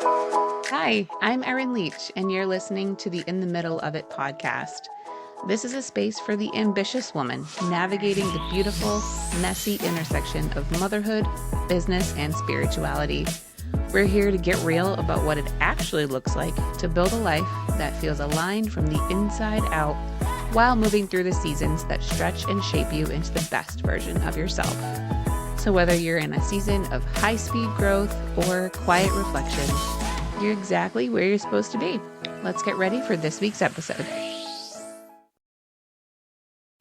Hi, I'm Erin Leach, and you're listening to the In the Middle of It podcast. This is a space for the ambitious woman navigating the beautiful, messy intersection of motherhood, business, and spirituality. We're here to get real about what it actually looks like to build a life that feels aligned from the inside out while moving through the seasons that stretch and shape you into the best version of yourself. So whether you're in a season of high-speed growth or quiet reflection, you're exactly where you're supposed to be. Let's get ready for this week's episode.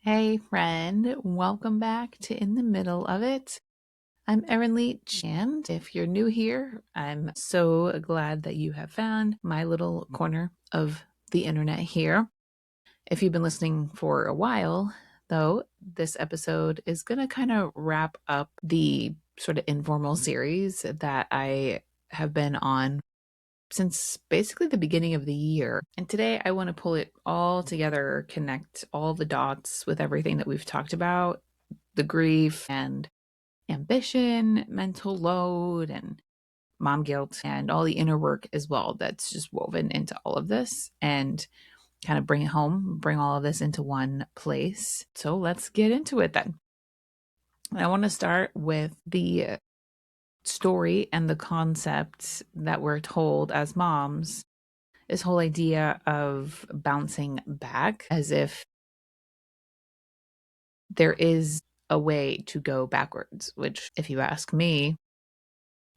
Hey friend, welcome back to In the Middle of It. I'm Erin Leach, and if you're new here, I'm so glad that you have found my little corner of the internet here. If you've been listening for a while, though, this episode is going to kind of wrap up the sort of informal series that I have been on since basically the beginning of the year. And today I want to pull it all together, connect all the dots with everything that we've talked about, the grief and ambition, mental load, and mom guilt, and all the inner work as well that's just woven into all of this, and kind of bring it home, bring all of this into one place. So let's get into it then. I want to start with the story and the concepts that we're told as moms. This whole idea of bouncing back, as if there is a way to go backwards, which, if you ask me,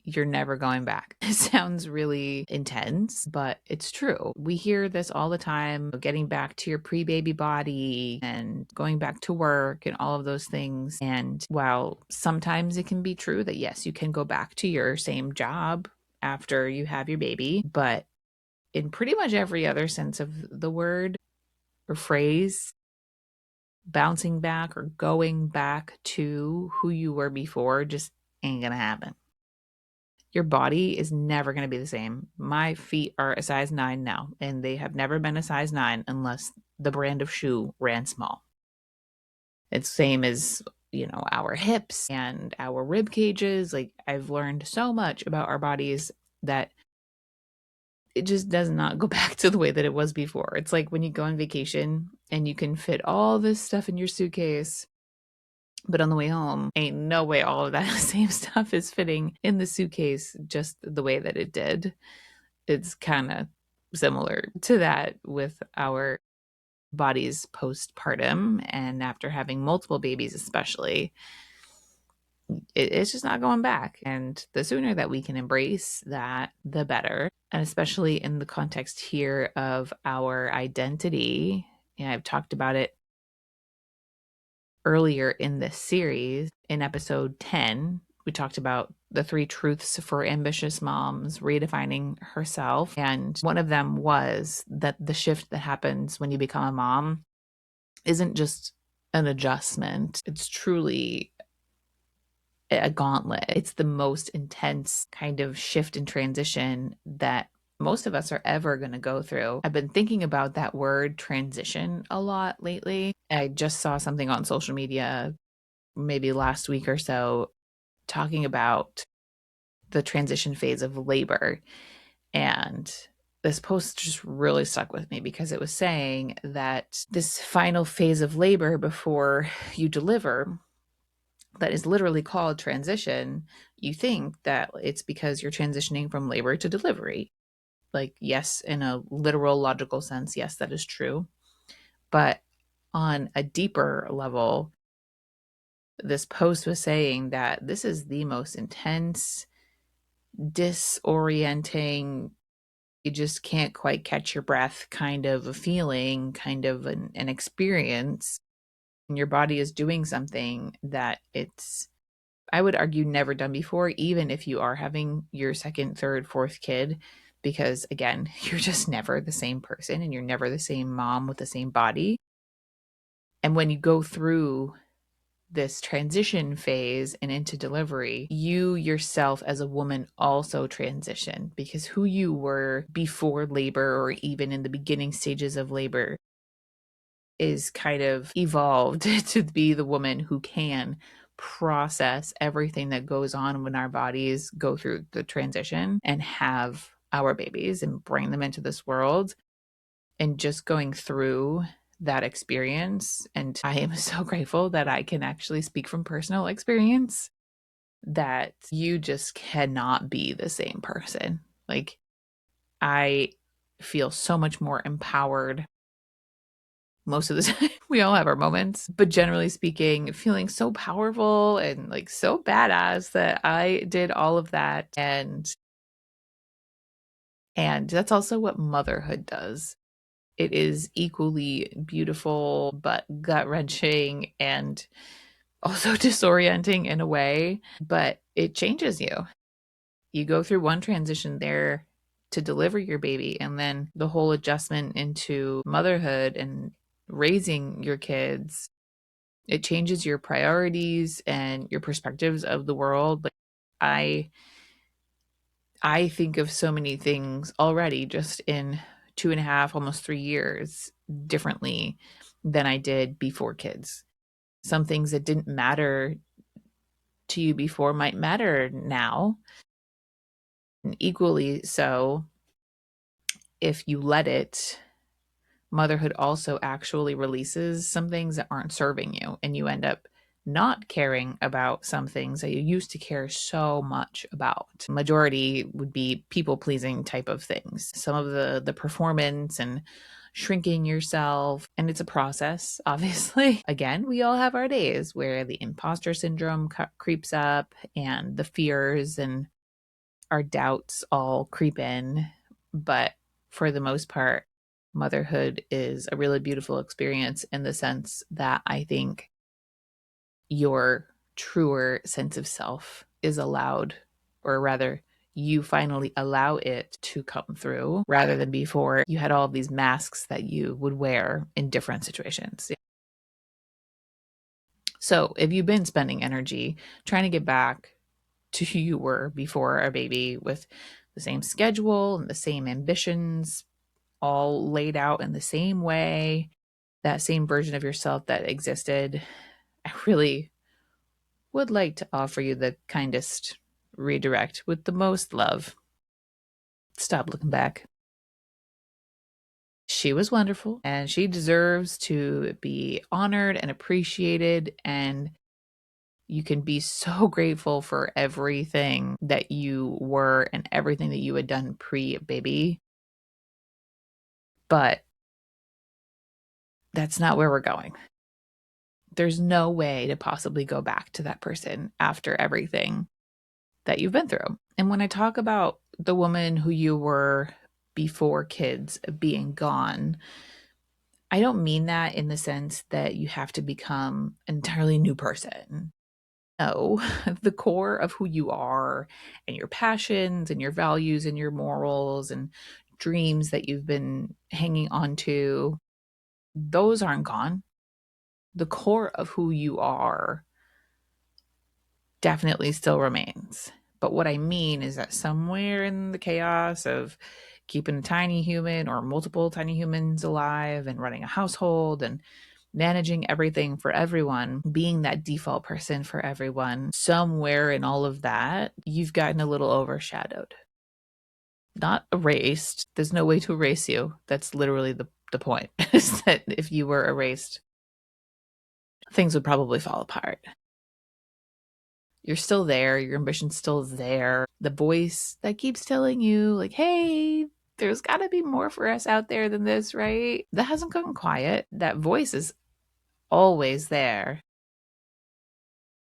you're never going back. It sounds really intense, but it's true. We hear this all the time, getting back to your pre-baby body and going back to work and all of those things. And while sometimes it can be true that yes, you can go back to your same job after you have your baby, but in pretty much every other sense of the word or phrase, bouncing back or going back to who you were before just ain't gonna happen. Your body is never going to be the same. My feet are a size 9 now, and they have never been a size 9 unless the brand of shoe ran small. It's same as, our hips and our rib cages. Like, I've learned so much about our bodies that it just does not go back to the way that it was before. It's like when you go on vacation and you can fit all this stuff in your suitcase, but on the way home, ain't no way all of that same stuff is fitting in the suitcase just the way that it did. It's kind of similar to that with our bodies postpartum and after having multiple babies, especially. It's just not going back. And the sooner that we can embrace that, the better. And especially in the context here of our identity. I've talked about it earlier in this series. In episode 10, we talked about the 3 truths for ambitious moms, redefining herself. And one of them was that the shift that happens when you become a mom isn't just an adjustment. It's truly a gauntlet. It's the most intense kind of shift and transition that most of us are ever going to go through. I've been thinking about that word transition a lot lately. I just saw something on social media maybe last week or so talking about the transition phase of labor. And this post just really stuck with me because it was saying that this final phase of labor before you deliver, that is literally called transition, you think that it's because you're transitioning from labor to delivery. Like, yes, in a literal, logical sense, yes, that is true. But on a deeper level, this post was saying that this is the most intense, disorienting, you just can't quite catch your breath kind of a feeling, kind of an experience. And your body is doing something that it's, I would argue, never done before, even if you are having your second, third, fourth kid, because again, you're just never the same person and you're never the same mom with the same body. And when you go through this transition phase and into delivery, you yourself as a woman also transition, because who you were before labor or even in the beginning stages of labor is kind of evolved to be the woman who can process everything that goes on when our bodies go through the transition and have our babies and bring them into this world, and just going through that experience. And I am so grateful that I can actually speak from personal experience that you just cannot be the same person. Like, I feel so much more empowered most of the time. We all have our moments, but generally speaking, feeling so powerful and like so badass that I did all of that. And that's also what motherhood does. It is equally beautiful, but gut-wrenching and also disorienting in a way, but it changes you. You go through one transition there to deliver your baby, and then the whole adjustment into motherhood and raising your kids. It changes your priorities and your perspectives of the world. Like, I I think of so many things already just in 2.5, almost 3 years differently than I did before kids. Some things that didn't matter to you before might matter now, and equally so if you let it. Motherhood also actually releases some things that aren't serving you, and you end up not caring about some things that you used to care so much about. Majority would be people pleasing type of things. Some of the performance and shrinking yourself, and it's a process, obviously. Again, we all have our days where the imposter syndrome creeps up and the fears and our doubts all creep in, but for the most part, motherhood is a really beautiful experience in the sense that I think your truer sense of self is allowed, or rather, you finally allow it to come through rather than before you had all of these masks that you would wear in different situations. So, if you've been spending energy trying to get back to who you were before a baby with the same schedule and the same ambitions, all laid out in the same way, that same version of yourself that existed, I really would like to offer you the kindest redirect with the most love. Stop looking back. She was wonderful and she deserves to be honored and appreciated. And you can be so grateful for everything that you were and everything that you had done pre baby. But that's not where we're going. There's no way to possibly go back to that person after everything that you've been through. And when I talk about the woman who you were before kids being gone, I don't mean that in the sense that you have to become an entirely new person. No, the core of who you are and your passions and your values and your morals and dreams that you've been hanging on to, those aren't gone. The core of who you are definitely still remains. But what I mean is that somewhere in the chaos of keeping a tiny human or multiple tiny humans alive and running a household and managing everything for everyone, being that default person for everyone, somewhere in all of that, you've gotten a little overshadowed. Not erased. There's no way to erase you. That's literally the point, is that if you were erased, things would probably fall apart. You're still there. Your ambition's still there. The voice that keeps telling you, like, hey, there's got to be more for us out there than this, right? That hasn't gone quiet. That voice is always there.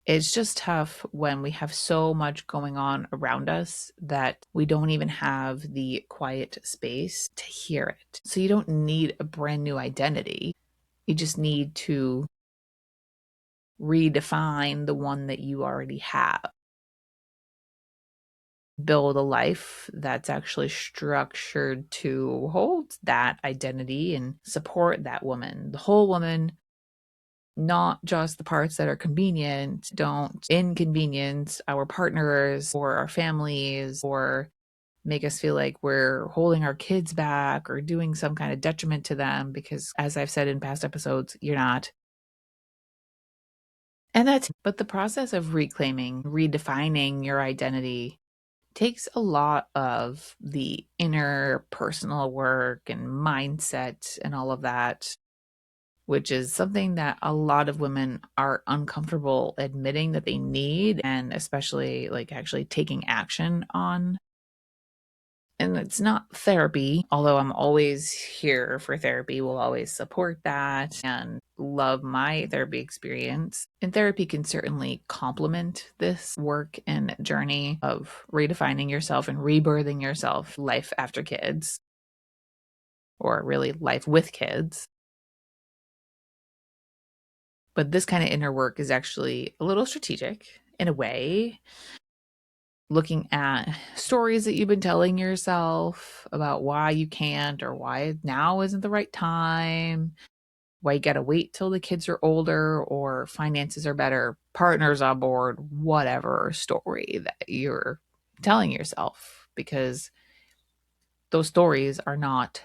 It's just tough when we have so much going on around us that we don't even have the quiet space to hear it. So you don't need a brand new identity. You just need to redefine the one that you already have. Build a life that's actually structured to hold that identity and support that woman, the whole woman, not just the parts that are convenient. Don't inconvenience our partners or our families or make us feel like we're holding our kids back or doing some kind of detriment to them, because as I've said in past episodes, you're not. But the process of reclaiming, redefining your identity takes a lot of the inner personal work and mindset and all of that, which is something that a lot of women are uncomfortable admitting that they need, and especially like actually taking action on. And it's not therapy, although I'm always here for therapy, will always support that and love my therapy experience. And therapy can certainly complement this work and journey of redefining yourself and rebirthing yourself, life after kids, or really life with kids. But this kind of inner work is actually a little strategic in a way, looking at stories that you've been telling yourself about why you can't or why now isn't the right time, why you got to wait till the kids are older or finances are better, partners on board, whatever story that you're telling yourself, because those stories are not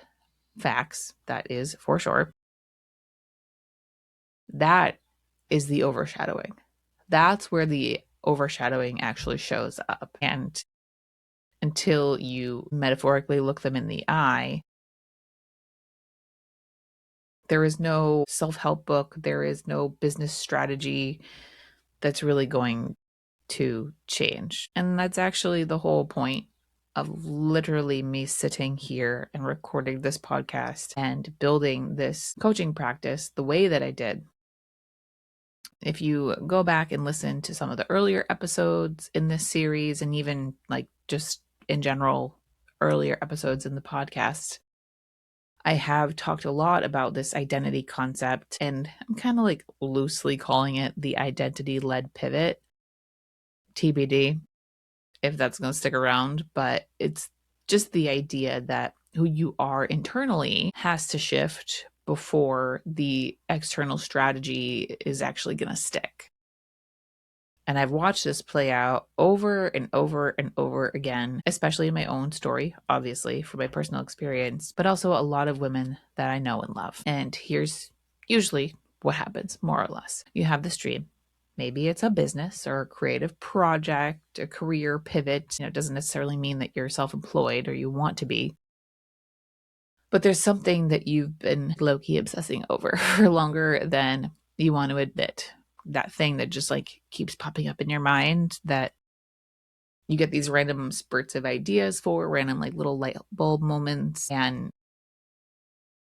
facts. That is for sure. That is the overshadowing. That's where the overshadowing actually shows up. And until you metaphorically look them in the eye, there is no self help book, there is no business strategy that's really going to change. And that's actually the whole point of literally me sitting here and recording this podcast and building this coaching practice the way that I did. If you go back and listen to some of the earlier episodes in this series, and even like just in general, earlier episodes in the podcast, I have talked a lot about this identity concept, and I'm kind of like loosely calling it the identity led pivot, TBD, if that's going to stick around. But it's just the idea that who you are internally has to shift before the external strategy is actually going to stick. And I've watched this play out over and over and over again, especially in my own story, obviously, from my personal experience, but also a lot of women that I know and love. And here's usually what happens, more or less. You have this dream. Maybe it's a business or a creative project, a career pivot. It doesn't necessarily mean that you're self employed or you want to be, but there's something that you've been low key obsessing over for longer than you want to admit. That thing that just like keeps popping up in your mind that you get these random spurts of ideas for, random like little light bulb moments. And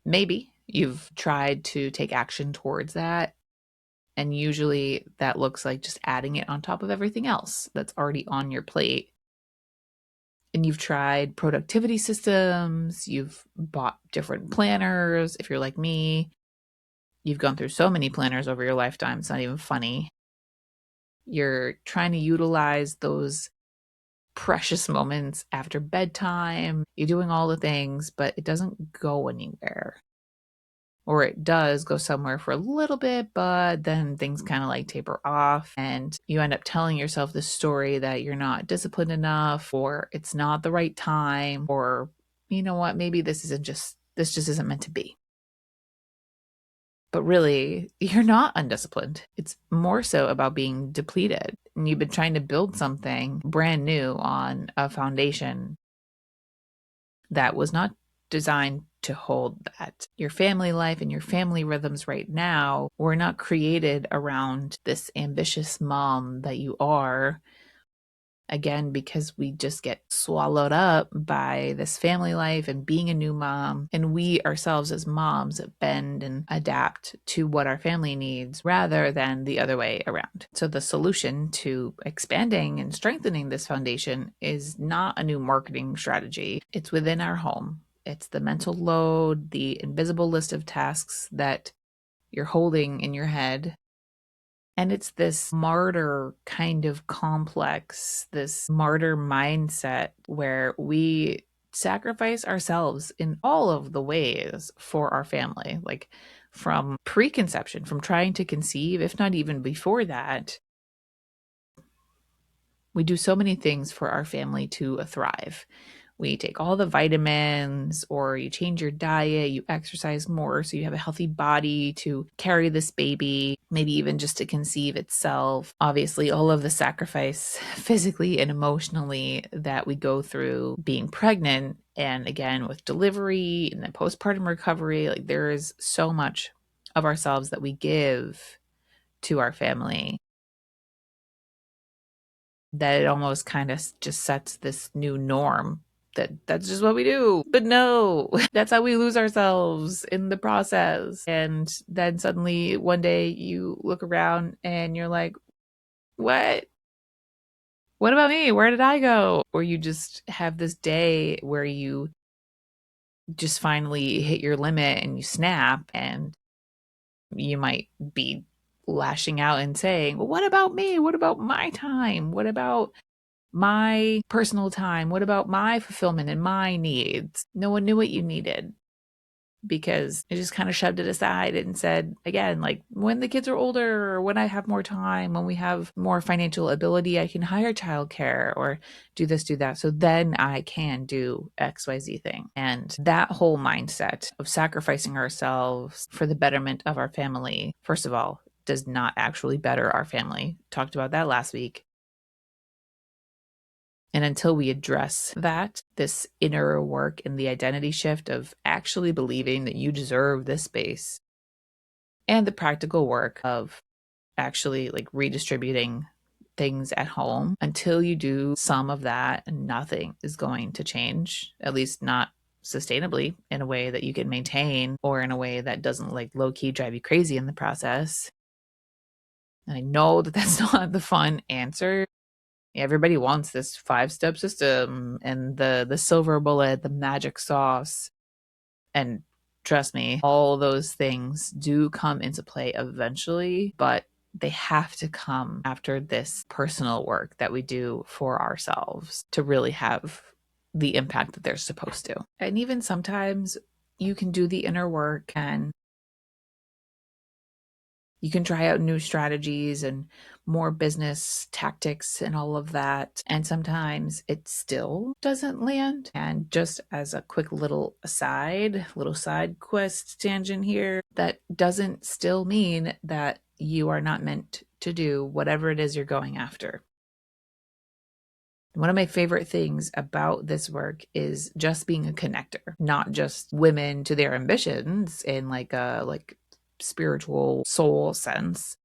maybe you've tried to take action towards that. And usually that looks like just adding it on top of everything else that's already on your plate. And you've tried productivity systems, you've bought different planners. If you're like me, you've gone through so many planners over your lifetime, it's not even funny. You're trying to utilize those precious moments after bedtime. You're doing all the things, but it doesn't go anywhere. Or it does go somewhere for a little bit, but then things kind of like taper off, and you end up telling yourself this story that you're not disciplined enough, or it's not the right time, or you know what, maybe this just isn't meant to be. But really, you're not undisciplined. It's more so about being depleted. And you've been trying to build something brand new on a foundation that was not designed to hold that. Your family life and your family rhythms right now were not created around this ambitious mom that you are. Again, because we just get swallowed up by this family life and being a new mom. And we ourselves as moms bend and adapt to what our family needs rather than the other way around. So the solution to expanding and strengthening this foundation is not a new marketing strategy. It's within our home. It's the mental load, the invisible list of tasks that you're holding in your head. And it's this martyr kind of complex, this martyr mindset where we sacrifice ourselves in all of the ways for our family, like from preconception, from trying to conceive, if not even before that. We do so many things for our family to thrive. We take all the vitamins, or you change your diet, you exercise more so you have a healthy body to carry this baby, maybe even just to conceive itself. Obviously, all of the sacrifice physically and emotionally that we go through being pregnant, and again with delivery and then postpartum recovery, like there is so much of ourselves that we give to our family that it almost kind of just sets this new norm that that's just what we do. But no, that's how we lose ourselves in the process. And then suddenly one day you look around and you're like, what? What about me? Where did I go? Or you just have this day where you just finally hit your limit and you snap, and you might be lashing out and saying, well, what about me? What about my time? What about my personal time? What about my fulfillment and my needs? No one knew what you needed because it just kind of shoved it aside and said, again, like when the kids are older, or when I have more time, when we have more financial ability, I can hire childcare or do this, do that. So then I can do XYZ thing. And that whole mindset of sacrificing ourselves for the betterment of our family, first of all, does not actually better our family. Talked about that last week. And until we address that, this inner work and the identity shift of actually believing that you deserve this space, and the practical work of actually like redistributing things at home, until you do some of that, nothing is going to change, at least not sustainably in a way that you can maintain, or in a way that doesn't like low key drive you crazy in the process. And I know that that's not the fun answer. Everybody wants this 5-step system and the silver bullet, the magic sauce. And trust me, all those things do come into play eventually, but they have to come after this personal work that we do for ourselves to really have the impact that they're supposed to. And even sometimes you can do the inner work and you can try out new strategies and more business tactics and all of that. And sometimes it still doesn't land. And just as a quick little aside, little side quest tangent here, that doesn't still mean that you are not meant to do whatever it is you're going after. One of my favorite things about this work is just being a connector, not just women to their ambitions in like a spiritual soul sense,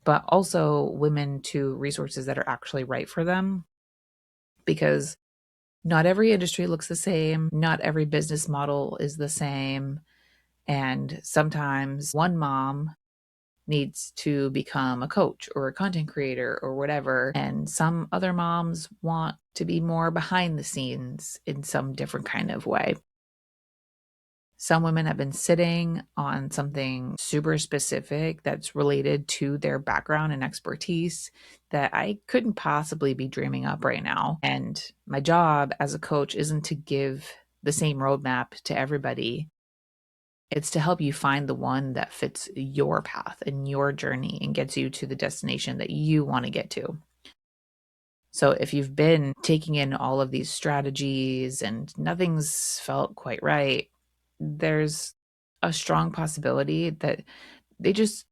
but also women to resources that are actually right for them. Because not every industry looks the same, not every business model is the same. And sometimes one mom needs to become a coach or a content creator or whatever. And some other moms want to be more behind the scenes in some different kind of way. Some women have been sitting on something super specific that's related to their background and expertise that I couldn't possibly be dreaming up right now. And my job as a coach isn't to give the same roadmap to everybody. It's to help you find the one that fits your path and your journey and gets you to the destination that you want to get to. So if you've been taking in all of these strategies and nothing's felt quite right, there's a strong possibility that they just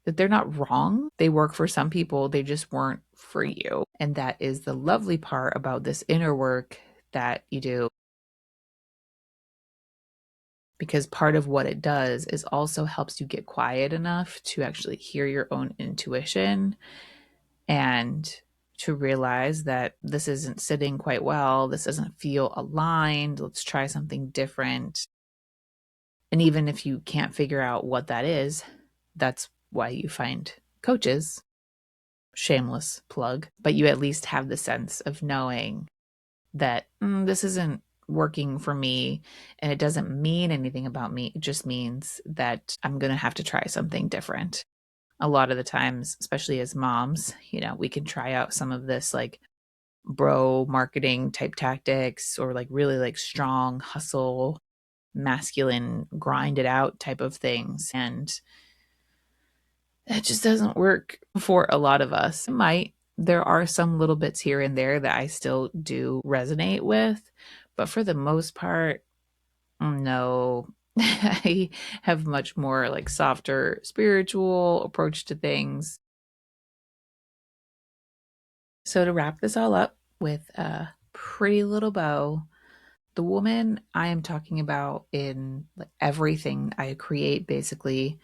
that they're not wrong. They work for some people, they just weren't for you. And that is the lovely part about this inner work that you do, because part of what it does is also helps you get quiet enough to actually hear your own intuition and to realize that this isn't sitting quite well, this doesn't feel aligned, let's try something different. And even if you can't figure out what that is, that's why you find coaches. Shameless plug, but you at least have the sense of knowing that this isn't working for me, and it doesn't mean anything about me. It just means that I'm going to have to try something different. A lot of the times, especially as moms, we can try out some of this like bro marketing type tactics, or like really like strong hustle, masculine, grind it out type of things. And it just doesn't work for a lot of us. It might There are some little bits here and there that I still do resonate with, but for the most part, no. I have much more like softer spiritual approach to things. So to wrap this all up with a pretty little bow, the woman I am talking about in like everything I create, basically,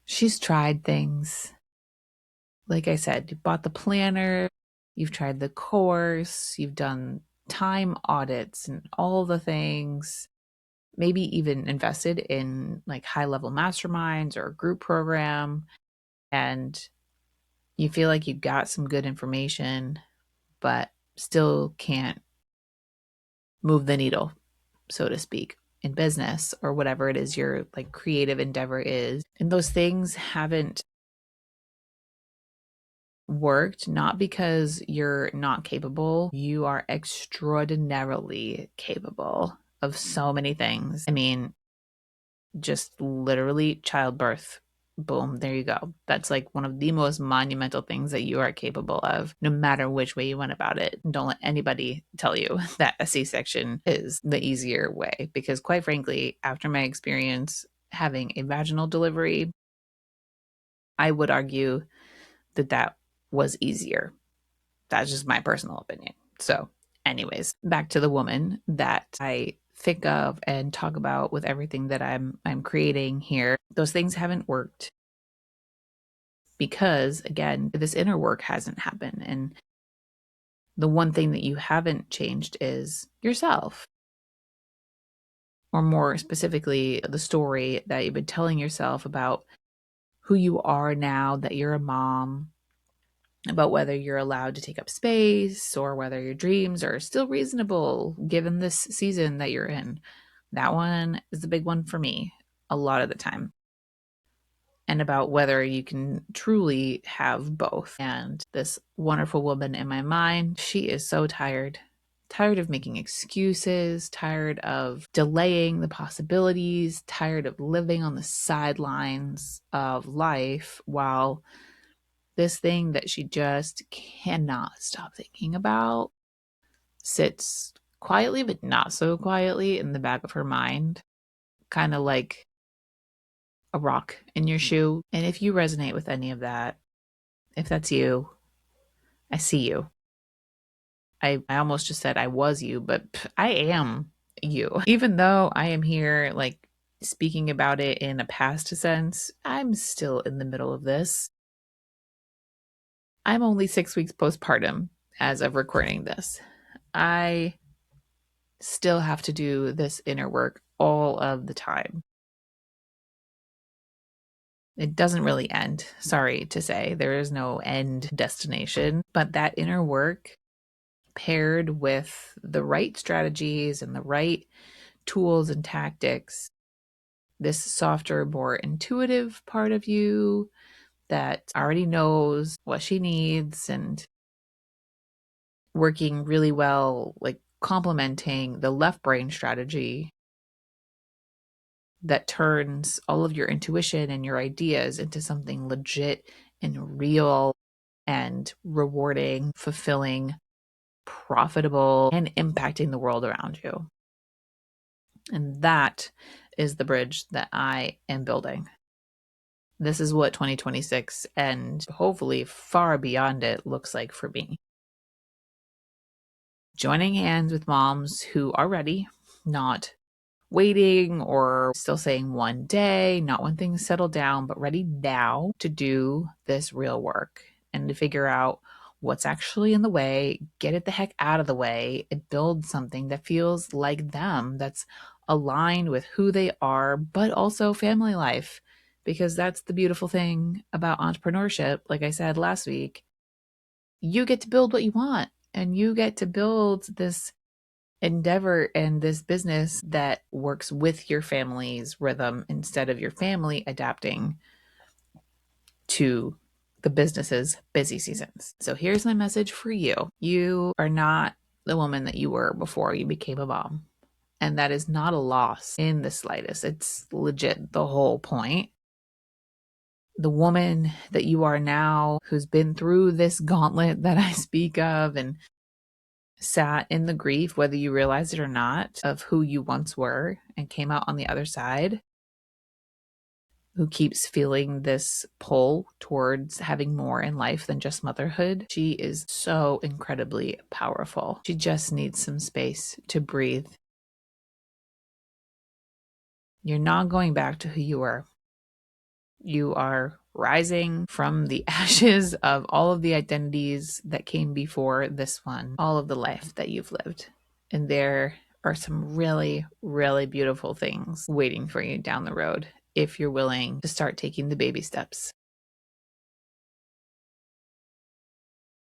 she's tried things. Like I said, you bought the planner, you've tried the course, you've done time audits and all the things, maybe even invested in like high level masterminds or a group program. And you feel like you got some good information, but still can't move the needle, so to speak, in business or whatever it is your like creative endeavor is. And those things haven't worked, not because you're not capable. You are extraordinarily capable of so many things. I mean, just literally childbirth. Boom, there you go. That's like one of the most monumental things that you are capable of, no matter which way you went about it. Don't let anybody tell you that a C section is the easier way, because, quite frankly, after my experience having a vaginal delivery, I would argue that that was easier. That's just my personal opinion. So, anyways, back to the woman that I think of and talk about with everything that I'm creating here. Those things haven't worked because, again, this inner work hasn't happened. And the one thing that you haven't changed is yourself, or more specifically, the story that you've been telling yourself about who you are now that you're a mom, about whether you're allowed to take up space or whether your dreams are still reasonable given this season that you're in. That one is the big one for me a lot of the time. And about whether you can truly have both. And this wonderful woman in my mind, she is so tired. Tired of making excuses, tired of delaying the possibilities, tired of living on the sidelines of life while this thing that she just cannot stop thinking about sits quietly, but not so quietly, in the back of her mind, kind of like a rock in your shoe. And if you resonate with any of that, if that's you, I see you. I almost just said I was you, but I am you. Even though I am here, like, speaking about it in a past sense, I'm still in the middle of this. I'm only 6 weeks postpartum as of recording this. I still have to do this inner work all of the time. It doesn't really end, sorry to say. There is no end destination, but that inner work paired with the right strategies and the right tools and tactics, this softer, more intuitive part of you that already knows what she needs and working really well, like complementing the left brain strategy that turns all of your intuition and your ideas into something legit and real and rewarding, fulfilling, profitable, and impacting the world around you. And that is the bridge that I am building. This is what 2026 and hopefully far beyond it looks like for me. Joining hands with moms who are ready, not waiting or still saying one day, not when things settle down, but ready now to do this real work and to figure out what's actually in the way, get it the heck out of the way, and build something that feels like them, that's aligned with who they are, but also family life. Because that's the beautiful thing about entrepreneurship. Like I said last week, you get to build what you want, and you get to build this endeavor and this business that works with your family's rhythm instead of your family adapting to the business's busy seasons. So here's my message for you. You are not the woman that you were before you became a mom. And that is not a loss in the slightest. It's legit the whole point. the woman that you are now, who's been through this gauntlet that I speak of and sat in the grief, whether you realize it or not, of who you once were and came out on the other side, who keeps feeling this pull towards having more in life than just motherhood. She is so incredibly powerful. She just needs some space to breathe. You're not going back to who you were. You are rising from the ashes of all of the identities that came before this one, all of the life that you've lived. And there are some really, really beautiful things waiting for you down the road if you're willing to start taking the baby steps.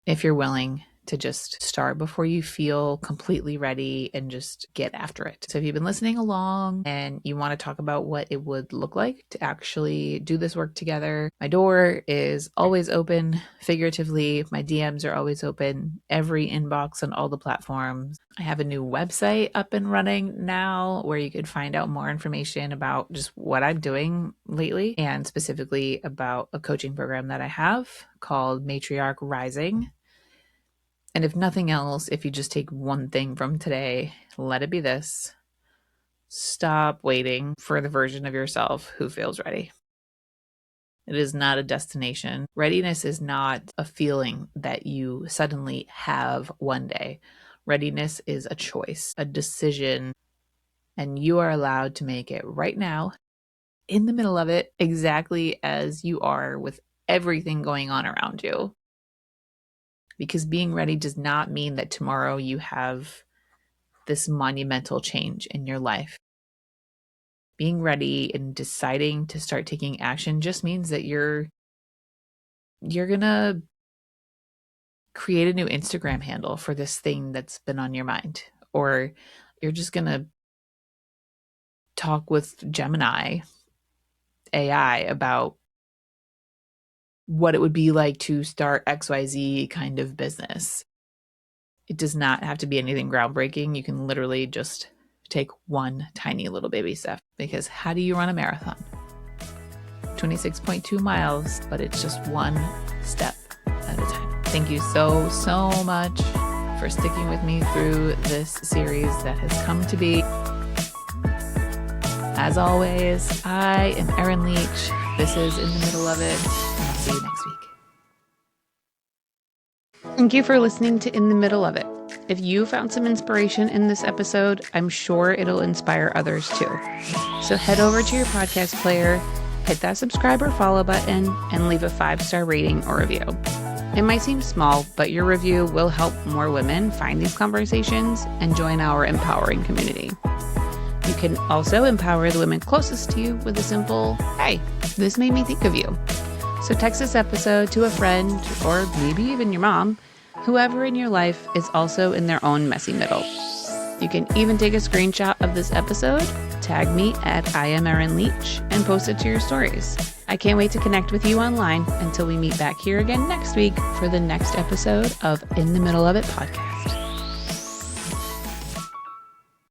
If you're willing to just start before you feel completely ready and just get after it. So if you've been listening along and you want to talk about what it would look like to actually do this work together, my door is always open figuratively. My DMs are always open, every inbox on all the platforms. I have a new website up and running now where you could find out more information about just what I'm doing lately and specifically about a coaching program that I have called Matriarch Rising. And if nothing else, if you just take one thing from today, let it be this. Stop waiting for the version of yourself who feels ready. It is not a destination. Readiness is not a feeling that you suddenly have one day. Readiness is a choice, a decision, and you are allowed to make it right now, in the middle of it, exactly as you are with everything going on around you. Because being ready does not mean that tomorrow you have this monumental change in your life. Being ready and deciding to start taking action just means that you're going to create a new Instagram handle for this thing that's been on your mind. Or you're just going to talk with Gemini AI about what it would be like to start XYZ kind of business. It does not have to be anything groundbreaking. You can literally just take one tiny little baby step, because how do you run a marathon? 26.2 miles, but it's just one step at a time. Thank you so, so much for sticking with me through this series that has come to be. As always, I am Erin Leach. This is In the Middle of It, and I'll see you next week. Thank you for listening to In the Middle of It. If you found some inspiration in this episode, I'm sure it'll inspire others too. So head over to your podcast player, hit that subscribe or follow button, and leave a 5-star rating or review. It might seem small, but your review will help more women find these conversations and join our empowering community. You can also empower the women closest to you with a simple, "Hey, this made me think of you." So text this episode to a friend, or maybe even your mom. Whoever in your life is also in their own messy middle. You can even take a screenshot of this episode, tag me at I am Erin Leach, and post it to your stories. I can't wait to connect with you online until we meet back here again next week for the next episode of In the Middle of It podcast.